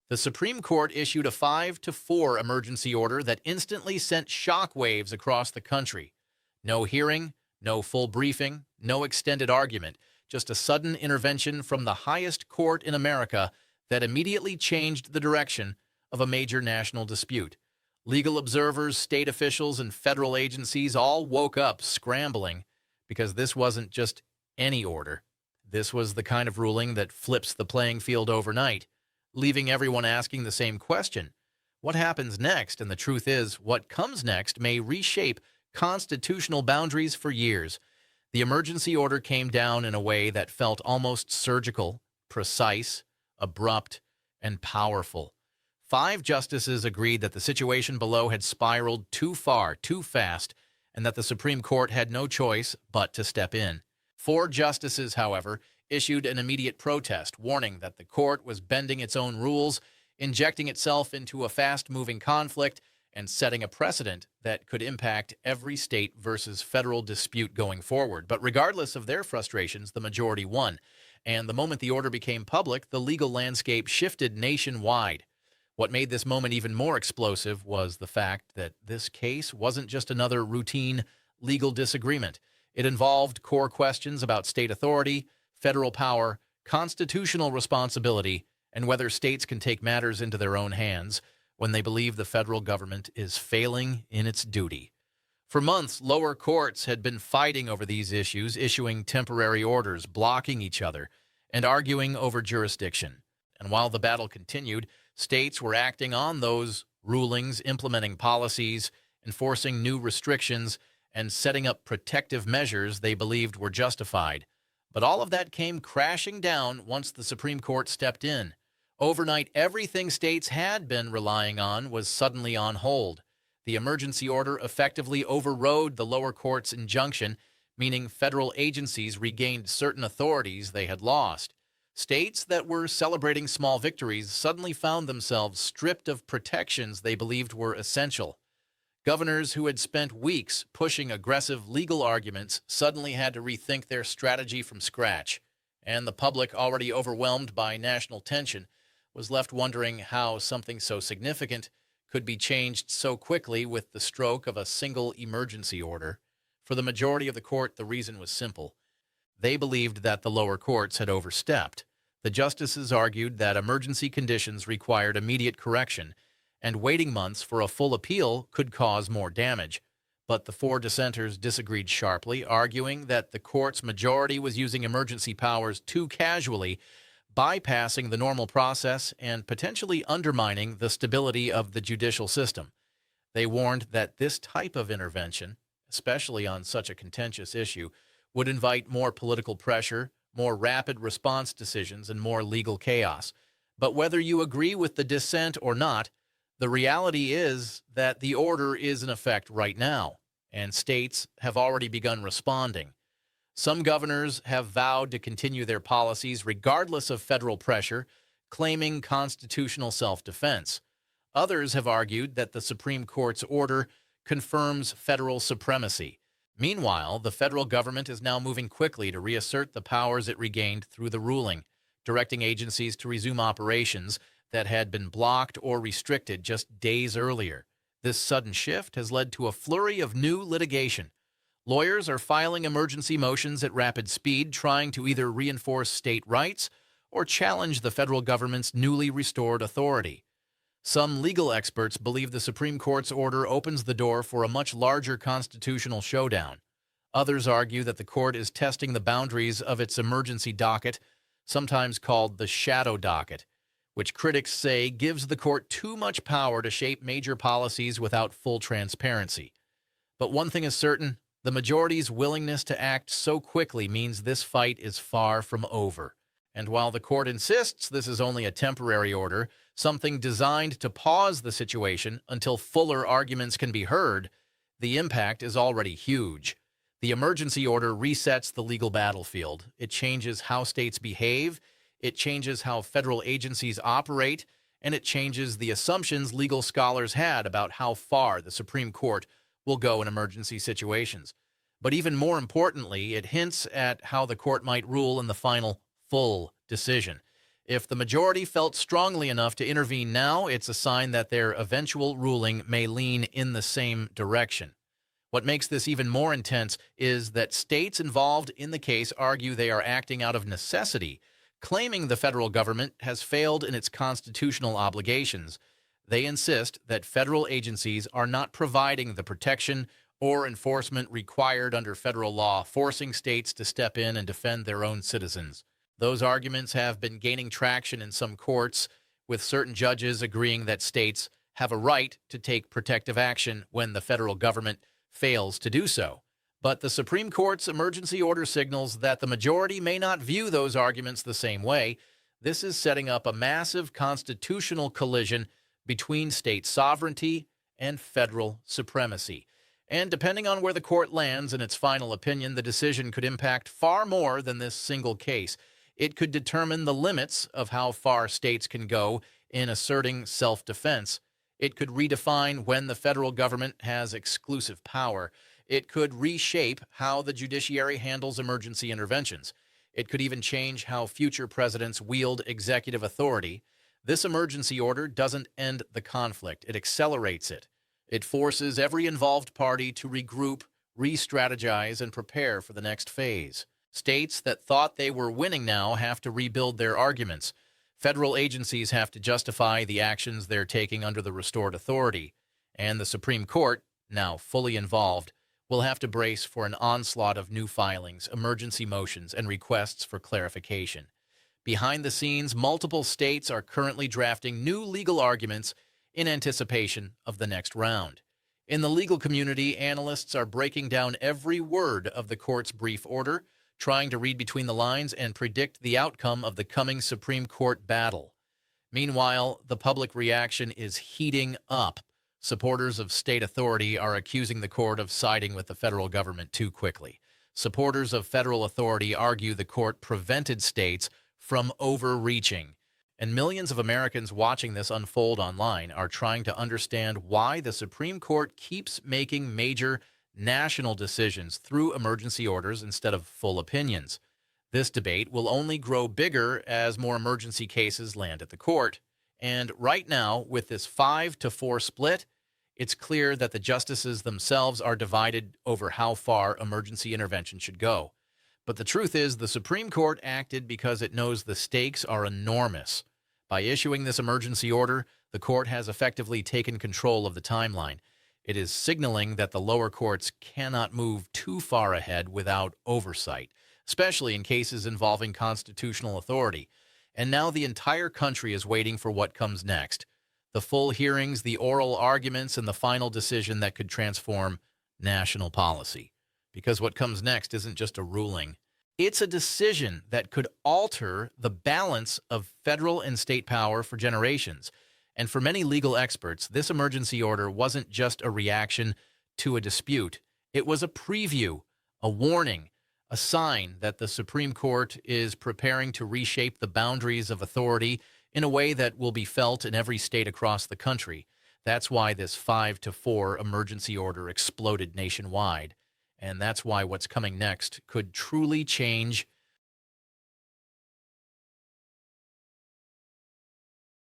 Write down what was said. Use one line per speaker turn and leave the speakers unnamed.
The Supreme Court issued a 5-4 emergency order that instantly sent shockwaves across the country. No hearing, no full briefing, no extended argument, just a sudden intervention from the highest court in America that immediately changed the direction of a major national dispute. Legal observers, state officials, and federal agencies all woke up scrambling because this wasn't just any order. This was the kind of ruling that flips the playing field overnight, leaving everyone asking the same question. What happens next? And the truth is, what comes next may reshape constitutional boundaries for years. The emergency order came down in a way that felt almost surgical, precise, abrupt, and powerful. 5 justices agreed that the situation below had spiraled too far, too fast, and that the Supreme Court had no choice but to step in. 4 justices, however, issued an immediate protest, warning that the court was bending its own rules, injecting itself into a fast-moving conflict, and setting a precedent that could impact every state versus federal dispute going forward. But regardless of their frustrations, the majority won. And the moment the order became public, the legal landscape shifted nationwide. What made this moment even more explosive was the fact that this case wasn't just another routine legal disagreement. It involved core questions about state authority, federal power, constitutional responsibility, and whether states can take matters into their own hands when they believe the federal government is failing in its duty. For months, lower courts had been fighting over these issues, issuing temporary orders, blocking each other, and arguing over jurisdiction. And while the battle continued, states were acting on those rulings, implementing policies, enforcing new restrictions, and setting up protective measures they believed were justified. But all of that came crashing down once the Supreme Court stepped in. Overnight, everything states had been relying on was suddenly on hold. The emergency order effectively overrode the lower court's injunction, meaning federal agencies regained certain authorities they had lost. States that were celebrating small victories suddenly found themselves stripped of protections they believed were essential. Governors who had spent weeks pushing aggressive legal arguments suddenly had to rethink their strategy from scratch, and the public, already overwhelmed by national tension, was left wondering how something so significant could be changed so quickly with the stroke of a single emergency order. For the majority of the court, the reason was simple. They believed that the lower courts had overstepped. The justices argued that emergency conditions required immediate correction, and waiting months for a full appeal could cause more damage. But the 4 dissenters disagreed sharply, arguing that the court's majority was using emergency powers too casually, bypassing the normal process and potentially undermining the stability of the judicial system. They warned that this type of intervention, especially on such a contentious issue, would invite more political pressure, more rapid response decisions, and more legal chaos. But whether you agree with the dissent or not, the reality is that the order is in effect right now, and states have already begun responding. Some governors have vowed to continue their policies regardless of federal pressure, claiming constitutional self-defense. Others have argued that the Supreme Court's order confirms federal supremacy. Meanwhile, the federal government is now moving quickly to reassert the powers it regained through the ruling, directing agencies to resume operations that had been blocked or restricted just days earlier. This sudden shift has led to a flurry of new litigation. Lawyers are filing emergency motions at rapid speed, trying to either reinforce state rights or challenge the federal government's newly restored authority. Some legal experts believe the Supreme Court's order opens the door for a much larger constitutional showdown. Others argue that the court is testing the boundaries of its emergency docket, sometimes called the shadow docket, which critics say gives the court too much power to shape major policies without full transparency. But one thing is certain: the majority's willingness to act so quickly means this fight is far from over. And while the court insists this is only a temporary order, something designed to pause the situation until fuller arguments can be heard, the impact is already huge. The emergency order resets the legal battlefield. It changes how states behave, it changes how federal agencies operate, and it changes the assumptions legal scholars had about how far the Supreme Court will go in emergency situations. But even more importantly, it hints at how the court might rule in the final full decision. If the majority felt strongly enough to intervene now, it's a sign that their eventual ruling may lean in the same direction. What makes this even more intense is that states involved in the case argue they are acting out of necessity, claiming the federal government has failed in its constitutional obligations. They insist that federal agencies are not providing the protection or enforcement required under federal law, forcing states to step in and defend their own citizens. Those arguments have been gaining traction in some courts, with certain judges agreeing that states have a right to take protective action when the federal government fails to do so. But the Supreme Court's emergency order signals that the majority may not view those arguments the same way. This is setting up a massive constitutional collision between state sovereignty and federal supremacy. And depending on where the court lands in its final opinion, the decision could impact far more than this single case. It could determine the limits of how far states can go in asserting self-defense. It could redefine when the federal government has exclusive power. It could reshape how the judiciary handles emergency interventions. It could even change how future presidents wield executive authority. This emergency order doesn't end the conflict. It accelerates it. It forces every involved party to regroup, re-strategize, and prepare for the next phase. States that thought they were winning now have to rebuild their arguments. Federal agencies have to justify the actions they're taking under the restored authority. And the Supreme Court, now fully involved, will have to brace for an onslaught of new filings, emergency motions, and requests for clarification. Behind the scenes, multiple states are currently drafting new legal arguments in anticipation of the next round. In the legal community, analysts are breaking down every word of the court's brief order, trying to read between the lines and predict the outcome of the coming Supreme Court battle. Meanwhile, the public reaction is heating up. Supporters of state authority are accusing the court of siding with the federal government too quickly. Supporters of federal authority argue the court prevented states from overreaching. And millions of Americans watching this unfold online are trying to understand why the Supreme Court keeps making major national decisions through emergency orders instead of full opinions. This debate will only grow bigger as more emergency cases land at the court. And right now, with this 5-4 split, it's clear that the justices themselves are divided over how far emergency intervention should go. But the truth is, the Supreme Court acted because it knows the stakes are enormous. By issuing this emergency order, the court has effectively taken control of the timeline. It is signaling that the lower courts cannot move too far ahead without oversight, especially in cases involving constitutional authority. And now the entire country is waiting for what comes next. The full hearings, the oral arguments, and the final decision that could transform national policy. Because what comes next isn't just a ruling. It's a decision that could alter the balance of federal and state power for generations. And for many legal experts, this emergency order wasn't just a reaction to a dispute. It was a preview, a warning, a sign that the Supreme Court is preparing to reshape the boundaries of authority in a way that will be felt in every state across the country. That's why this 5-4 emergency order exploded nationwide. And that's why what's coming next could truly change